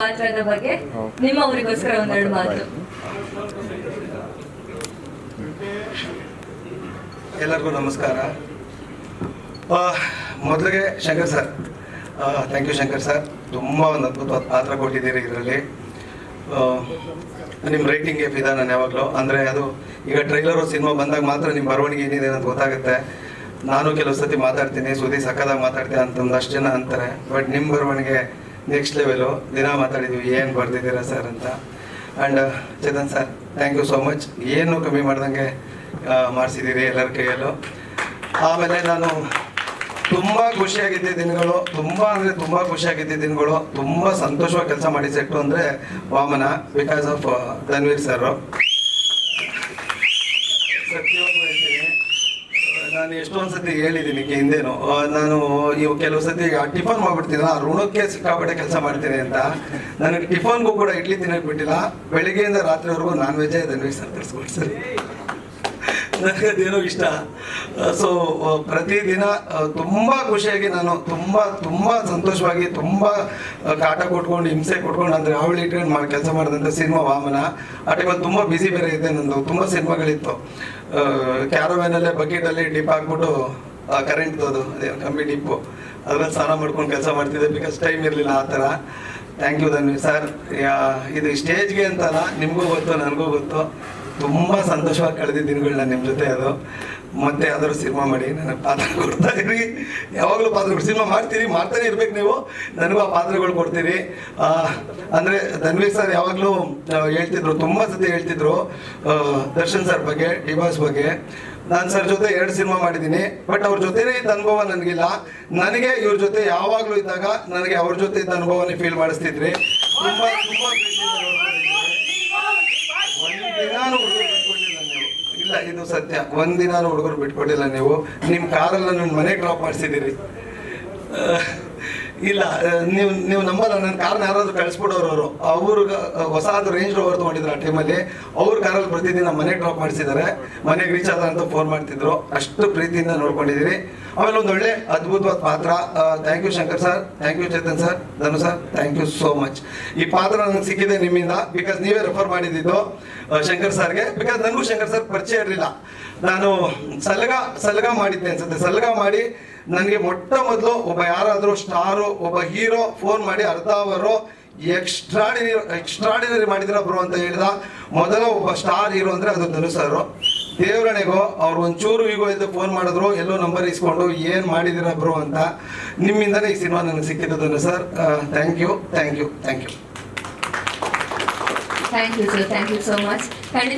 ಪಾತ್ರದ ಬಗ್ಗೆ ನಿಮ್ಮ ಅವರಿಗೋಸ್ಕರ ಒಂದೆರಡು ಮಾತು. ಎಲ್ಲರಿಗೂ ನಮಸ್ಕಾರ. ಮೊದಲಿಗೆ Shankar sir, thank you Shankar sir. ತುಂಬ ಒಂದು ಅದ್ಭುತವಾದ ಪಾತ್ರ ಕೊಟ್ಟಿದ್ದೀರಿ ಇದರಲ್ಲಿ. ನಿಮ್ಮ ರೇಟಿಂಗ್ಗೆ ಫಿದಾ ನಾನು ಯಾವಾಗಲೂ. ಅಂದರೆ ಅದು ಈಗ ಟ್ರೈಲರು ಸಿನಿಮಾ ಬಂದಾಗ ಮಾತ್ರ ನಿಮ್ಮ ಬರವಣಿಗೆ ಏನಿದೆ ಅಂತ ಗೊತ್ತಾಗುತ್ತೆ. ನಾನು ಕೆಲವು ಸತಿ ಮಾತಾಡ್ತೀನಿ, ಸುದ್ದಿ ಸಕ್ಕದಾಗಿ ಮಾತಾಡ್ತೀನಿ ಅಂತಂದಷ್ಟು ಜನ ಅಂತಾರೆ. ಬಟ್ ನಿಮ್ಮ ಬರವಣಿಗೆ ನೆಕ್ಸ್ಟ್ ಲೆವೆಲು. ದಿನ ಮಾತಾಡಿದ್ವಿ ಏನು ಬರ್ತಿದ್ದೀರಾ ಸರ್ ಅಂತ. And Chetan sir, thank you so much. ಏನು ಕಮ್ಮಿ ಮಾಡ್ದಂಗೆ ಮಾಡಿಸಿದ್ದೀರಿ ಎಲ್ಲರ ಕೈಯಲ್ಲೂ. ಆಮೇಲೆ ನಾನು ತುಂಬ ಖುಷಿಯಾಗಿದ್ದ ದಿನಗಳು, ತುಂಬ ಅಂದರೆ ತುಂಬ ಖುಷಿಯಾಗಿದ್ದ ದಿನಗಳು, ತುಂಬ ಸಂತೋಷವಾಗಿ ಕೆಲಸ ಮಾಡಿ ಸೆಟ್ಟು ಅಂದರೆ Vamana, because of Dhanveer sir. ಸತ್ಯವಾಗಿ ಹೇಳ್ತೀನಿ, ನಾನು ಎಷ್ಟೊಂದು ಸತಿ ಹೇಳಿದ್ದೀನಿ ಹಿಂದೇನು, ನಾನು ಇವು ಕೆಲವು ಸತಿ ಟಿಫನ್ ಮಾಡ್ಬಿಡ್ತೀನಲ್ಲ, ಋಣಕ್ಕೆ ಸಿಕ್ಕಾಪಟ್ಟೆ ಕೆಲಸ ಮಾಡ್ತೀನಿ ಅಂತ. ನನಗೆ ಟಿಫನ್ಗೂ ಕೂಡ ಇಡ್ಲಿ ತಿನ್ನಕ್ಕೆ ಬಿಟ್ಟಿಲ್ಲ. ಬೆಳಿಗ್ಗೆಯಿಂದ ರಾತ್ರಿವರೆಗೂ ನಾನ್ ವೆಜ್ಜೇ ಧನ್ವೀರ್ ಸರ್ ತರಿಸ್ಕೊಡ್ತಾರೆ. ನನಗೆ ಅದೇನೋ ಇಷ್ಟ. ಸೊ ಪ್ರತಿದಿನ ತುಂಬ ಖುಷಿಯಾಗಿ ನಾನು ತುಂಬ ಸಂತೋಷವಾಗಿ, ತುಂಬ ಕಾಟ ಕೊಟ್ಕೊಂಡು, ಹಿಂಸೆ ಕೊಟ್ಕೊಂಡು, ಅಂದರೆ ಅವಳು ಇಟ್ಕೊಂಡು ಮಾಡಿ ಕೆಲಸ ಮಾಡಿದಂಥ ಸಿನಿಮಾ ವಾಮನ. ಆ ಟೈಮಲ್ಲಿ ತುಂಬ ಬ್ಯುಸಿ ಬೇರೆ ಇದೆ ನಂದು. ತುಂಬ ಸಿನಿಮಾಗಳಿತ್ತು. ಕ್ಯಾರವ್ಯಾನಲ್ಲೇ ಬಕೆಟಲ್ಲಿ ಡಿಪ್ ಹಾಕ್ಬಿಟ್ಟು ಕರೆಂಟ್ದು ಅದೇ ಕಂಬಿ ಡಿಪ್ಪು ಅದ್ರಲ್ಲಿ ಸ್ನಾನ ಮಾಡ್ಕೊಂಡು ಕೆಲಸ ಮಾಡ್ತಿದ್ದೆ, ಬಿಕಾಸ್ ಟೈಮ್ ಇರಲಿಲ್ಲ ಆ ಥರ. Thank you Dhanveer sir. ಇದು ಸ್ಟೇಜ್ಗೆ ಅಂತಲ್ಲ, ನಿಮಗೂ ಗೊತ್ತು ನನಗೂ ಗೊತ್ತು. ತುಂಬ ಸಂತೋಷವಾಗಿ ಕಳೆದ ದಿನಗಳನ್ನ ನಿಮ್ಮ ಜೊತೆ. ಅದು ಮತ್ತೆ ಯಾವ್ದಾದ್ರು ಸಿನಿಮಾ ಮಾಡಿ ನನಗೆ ಪಾತ್ರ ಕೊಡ್ತಾ ಇರಿ. ಯಾವಾಗಲೂ ಪಾತ್ರಗಳು ಸಿನಿಮಾ ಮಾಡ್ತಾನೆ ಇರ್ಬೇಕು ನೀವು. ನನಗೂ ಆ ಪಾತ್ರಗಳು ಕೊಡ್ತೀರಿ. ಅಂದರೆ ಧನ್ವೀರ್ ಸರ್ ಯಾವಾಗಲೂ ಹೇಳ್ತಿದ್ರು, ತುಂಬ ಸತಿ ಹೇಳ್ತಿದ್ರು ದರ್ಶನ್ ಸರ್ ಬಗ್ಗೆ, ಡಿಬಾಸ್ ಬಗ್ಗೆ. ನಾನು ಸರ್ ಜೊತೆ 2 ಸಿನಿಮಾ ಮಾಡಿದ್ದೀನಿ, ಬಟ್ ಅವ್ರ ಜೊತೆನೇ ಇದ್ದ ಅನುಭವ ನನಗಿಲ್ಲ. ನನಗೆ ಇವ್ರ ಜೊತೆ ಯಾವಾಗಲೂ ಇದ್ದಾಗ ನನಗೆ ಅವ್ರ ಜೊತೆ ಇದ್ದ ಅನುಭವನೇ ಫೀಲ್ ಮಾಡಿಸ್ತಿದ್ರಿ. ತುಂಬ ಒಂದಿನಾನು ಹುಡುಗರು ಬಿಟ್ಕೊಟ್ಟಿಲ್ಲ ನೀವು. ಇಲ್ಲ, ಇದು ಸತ್ಯ. ಒಂದಿನಾನು ಹುಡುಗರು ಬಿಟ್ಕೊಟ್ಟಿಲ್ಲ ನೀವು. ನಿಮ್ಮ ಕಾರಲ್ಲ ನನ್ನ ಮನೆಗೆ ಡ್ರಾಪ್ ಮಾಡಿಸಿದ್ದೀರಿ. ಇಲ್ಲ, ನೀವು ನಂಬಲ್ಲ, ನನ್ನ ಕಾರನ್ನ ಯಾರಾದರೂ ಕಳಿಸ್ಬಿಡೋರು. ಅವರು ಹೊಸದು ರೇಂಜ್ ರೋವರ್ ತೊಗೊಂಡಿದ್ರು ಆ ಟೈಮಲ್ಲಿ. ಅವ್ರ ಕಾರಲ್ಲಿ ಪ್ರತಿದಿನ ಮನೆಗೆ ಡ್ರಾಪ್ ಮಾಡಿಸಿದ್ದಾರೆ. ಮನೆಗೆ ರೀಚ್ ಆದ ಅಂತ ಫೋನ್ ಮಾಡ್ತಿದ್ರು. ಅಷ್ಟು ಪ್ರೀತಿಯಿಂದ ನೋಡ್ಕೊಂಡಿದ್ದೀರಿ. ಆಮೇಲೆ ಒಂದು ಒಳ್ಳೆ ಅದ್ಭುತವಾದ ಪಾತ್ರ. Thank you Shankar sir, thank you Chetan sir, Dhanu sir, thank you so much. ಈ ಪಾತ್ರ ನನಗೆ ಸಿಕ್ಕಿದೆ ನಿಮ್ಮಿಂದ, ಬಿಕಾಸ್ ನೀವೇ ರೆಫರ್ ಮಾಡಿದ್ದು ಶಂಕರ್ ಸರ್ಗೆ. ಬಿಕಾಸ್ ನನಗೂ ಶಂಕರ್ ಸರ್ ಪರಿಚಯ ಇರಲಿಲ್ಲ. ನಾನು ಸಲಗ ಮಾಡಿದ್ದೆ ಅನ್ಸುತ್ತೆ. ಸಲಗ ಮಾಡಿ ನನಗೆ ಮೊಟ್ಟ ಮೊದಲು ಒಬ್ಬ ಯಾರಾದರೂ ಸ್ಟಾರು, ಒಬ್ಬ ಹೀರೋ ಫೋನ್ ಮಾಡಿ ಅರ್ಧ ಅವರು ಎಕ್ಸ್ಟ್ರಾಡಿನರಿ ಮಾಡಿದ್ರ ಬ್ರೋ ಅಂತ ಹೇಳಿದ ಮೊದಲ ಒಬ್ಬ ಸ್ಟಾರ್ ಹೀರೋ ಅಂದರೆ ಅದು ಧನು ಸರ್. ದೇವರಣೆಗೋ ಅವ್ರು ಒಂಚೂರು ಈಗೋ ಇದ್ದು ಫೋನ್ ಮಾಡಿದ್ರು, ಎಲ್ಲೋ ನಂಬರ್ ಇಸ್ಕೊಂಡು ಏನು ಮಾಡಿದಿರ ಬ್ರೋ ಅಂತ. ನಿಮ್ಮಿಂದನೇ ಈ ಸಿನಿಮಾ ನನಗೆ ಸಿಕ್ಕಿದ್ದು Dhanu sir. Thank you, thank you, thank you. Thank you sir, thank you so much. ಖಂಡಿತ